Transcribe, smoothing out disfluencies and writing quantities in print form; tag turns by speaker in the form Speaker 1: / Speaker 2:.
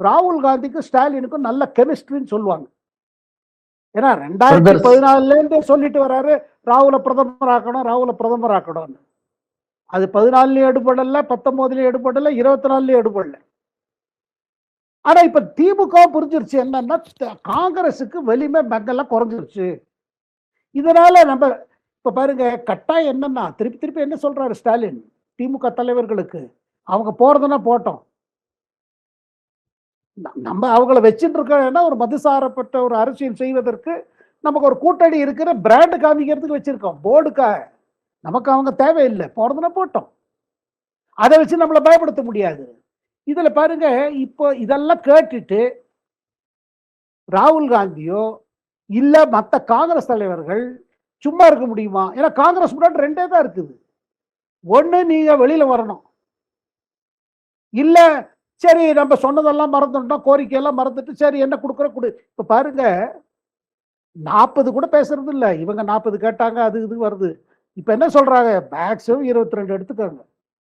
Speaker 1: ராகுல் காந்திக்கும் ஸ்டாலினுக்கும் நல்ல கெமிஸ்ட்ரின்னு சொல்லுவாங்க. ஏன்னா 2014 சொல்லிட்டு வர்றாரு ராகுல பிரதமர் ஆக்கணும், ராகுல பிரதமர் ஆக்கணும்னு. அது 14லயும் எடுபடல, 19லயும் எடுபடல, 24லயும் எடுபடல. ஆனா இப்ப திமுக புரிஞ்சிருச்சு என்னன்னா காங்கிரஸுக்கு வலிமை மெங்கெல்லாம் குறைஞ்சிருச்சு. இதனால நம்ம இப்ப பாருங்க கட்டாயம் என்னன்னா திருப்பி திருப்பி என்ன சொல்றாரு ஸ்டாலின் திமுக தலைவர்களுக்கு, அவங்க போறதுன்னா போட்டோம், நம்ம அவங்கள வச்சுட்டு இருக்கோம்னா ஒரு மதுசாரப்பட்ட ஒரு அரசியல் செய்வதற்கு நமக்கு ஒரு கூட்டணி இருக்கிற பிராண்ட் காமிக்கிறதுக்கு வச்சிருக்கோம் போர்டுக்காக. நமக்கு அவங்க தேவையில்லை, போறதுன்னா போட்டோம், அதை வச்சு நம்மளை பயப்படுத்த முடியாது. இதுல பாருங்க இப்போ இதெல்லாம் கேட்டுட்டு ராகுல் காந்தியோ இல்ல மற்ற காங்கிரஸ் தலைவர்கள் சும்மா இருக்க முடியுமா? ஏன்னா காங்கிரஸ் முன்னாடி ரெண்டே தான் இருக்குது. ஒண்ணு நீங்க வெளியில வரணும், இல்ல சரி நம்ம சொன்னதெல்லாம் மறந்துட்டோம், கோரிக்கையெல்லாம் மறந்துட்டு சரி என்ன கொடுக்குற கொடு. இப்ப பாருங்க 40 கூட பேசுறது இல்ல, இவங்க 40 கேட்டாங்க அது இது வருது. இப்ப என்ன சொல்றாங்க மேக்ஸிமம் 22 எடுத்துக்காங்க.